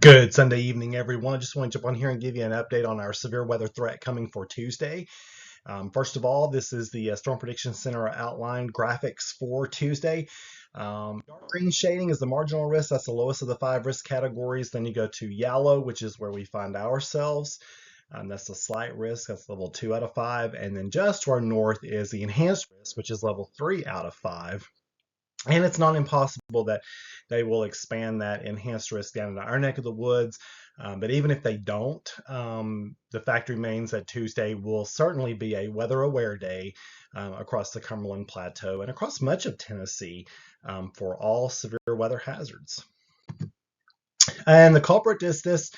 Good Sunday evening, everyone. I just want to jump on here and give you an update on our severe weather threat coming for Tuesday. First of all, this is the Storm Prediction Center outlined graphics for Tuesday. Dark green shading is the marginal risk. That's the lowest of the 5 risk categories. Then you go to yellow, which is where we find ourselves. That's the slight risk. That's level 2 out of 5. And then just to our north is the enhanced risk, which is level 3 out of 5. And it's not impossible that they will expand that enhanced risk down into our neck of the woods. But even if they don't, the fact remains that Tuesday will certainly be a weather aware day across the Cumberland Plateau and across much of Tennessee for all severe weather hazards. And the culprit is this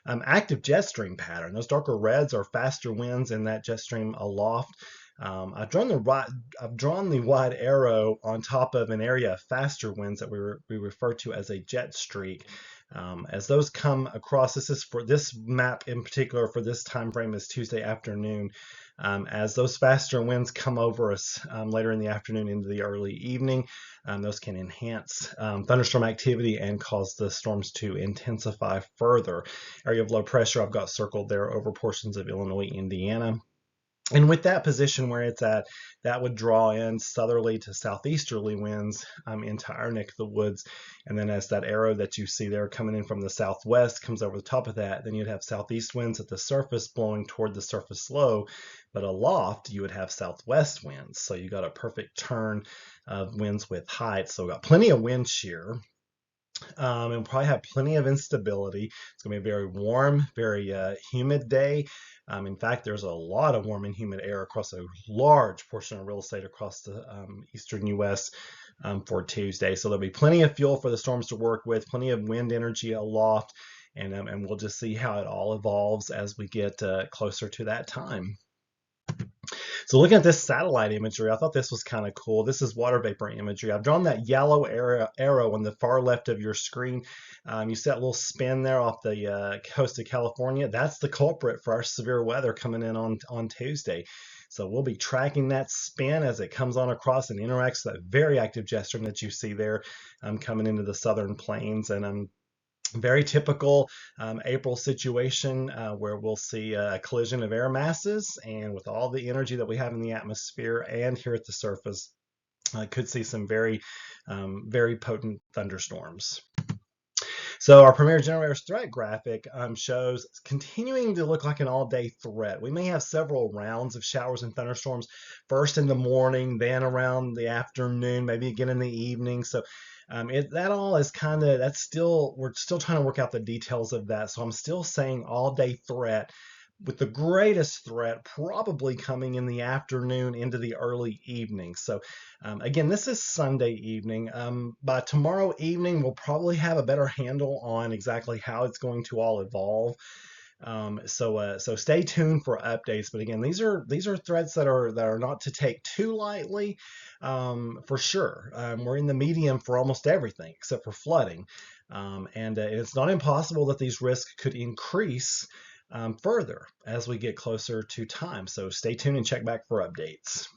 active jet stream pattern. Those darker reds are faster winds in that jet stream aloft. I've drawn the wide arrow on top of an area of faster winds that we refer to as a jet streak. As those come across, this is for this map in particular for this time frame is Tuesday afternoon. As those faster winds come over us later in the afternoon into the early evening, those can enhance thunderstorm activity and cause the storms to intensify further. Area of low pressure I've got circled there over portions of Illinois, Indiana. And with that position where it's at, that would draw in southerly to southeasterly winds into our neck of the woods. And then as that arrow that you see there coming in from the southwest comes over the top of that, then you'd have southeast winds at the surface blowing toward the surface low. But aloft, you would have southwest winds. So you got a perfect turn of winds with height. So we got plenty of wind shear. And probably have plenty of instability. It's going to be a very warm, very humid day. In fact, there's a lot of warm and humid air across a large portion of real estate across the eastern U.S. For Tuesday. So there'll be plenty of fuel for the storms to work with, plenty of wind energy aloft, and we'll just see how it all evolves as we get closer to that time. So looking at this satellite imagery, I thought this was kind of cool. This is water vapor imagery. I've drawn that yellow arrow on the far left of your screen. You see that little spin there off the coast of California. That's the culprit for our severe weather coming in on Tuesday. So we'll be tracking that spin as it comes on across and interacts with that very active jet stream that you see there coming into the southern plains. And very typical April situation where we'll see a collision of air masses, and with all the energy that we have in the atmosphere and here at the surface, could see some very potent thunderstorms. So our premier generator's threat graphic shows continuing to look like an all-day threat. We may have several rounds of showers and thunderstorms, first in the morning, then around the afternoon, maybe again in the evening. So that all is kind of, we're still trying to work out the details of that. So I'm still saying all-day threat, with the greatest threat probably coming in the afternoon into the early evening. So again, this is Sunday evening. By tomorrow evening, we'll probably have a better handle on exactly how it's going to all evolve. So stay tuned for updates. But again, these are threats that are not to take too lightly, for sure. We're in the medium for almost everything except for flooding, and it's not impossible that these risks could increase further as we get closer to time. So stay tuned and check back for updates.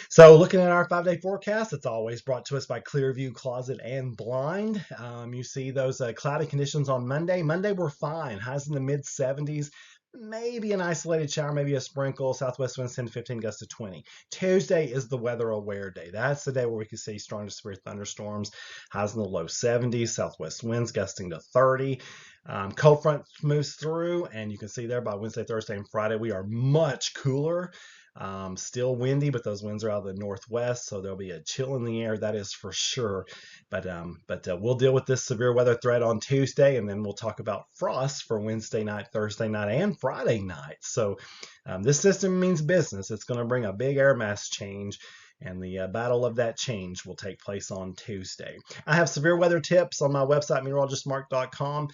So looking at our 5-day forecast, it's always brought to us by Clearview Closet and Blind. You see those cloudy conditions on Monday. Monday we're fine, highs in the mid 70s. Maybe an isolated shower, maybe a sprinkle, southwest winds 10 to 15, gusts to 20. Tuesday is the weather aware day. That's the day where we can see strong to severe thunderstorms, highs in the low 70s, southwest winds gusting to 30. Cold front moves through, and you can see there by Wednesday, Thursday, and Friday, we are much cooler. Still windy, but those winds are out of the northwest, so there'll be a chill in the air, that is for sure. But we'll deal with this severe weather threat on Tuesday, and then we'll talk about frost for Wednesday night, Thursday night, and Friday night. So this system means business. It's going to bring a big air mass change, and the battle of that change will take place on Tuesday. I have severe weather tips on my website, meteorologistmark.com.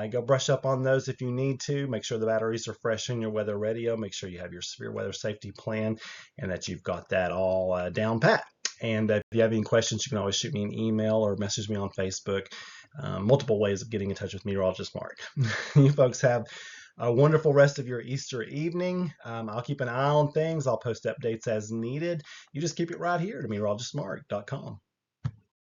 Go brush up on those if you need to. Make sure the batteries are fresh in your weather radio. Make sure you have your severe weather safety plan and that you've got that all down pat. And if you have any questions, you can always shoot me an email or message me on Facebook. Multiple ways of getting in touch with Meteorologist Mark. You folks have a wonderful rest of your Easter evening. I'll keep an eye on things. I'll post updates as needed. You just keep it right here to meteorologistmark.com.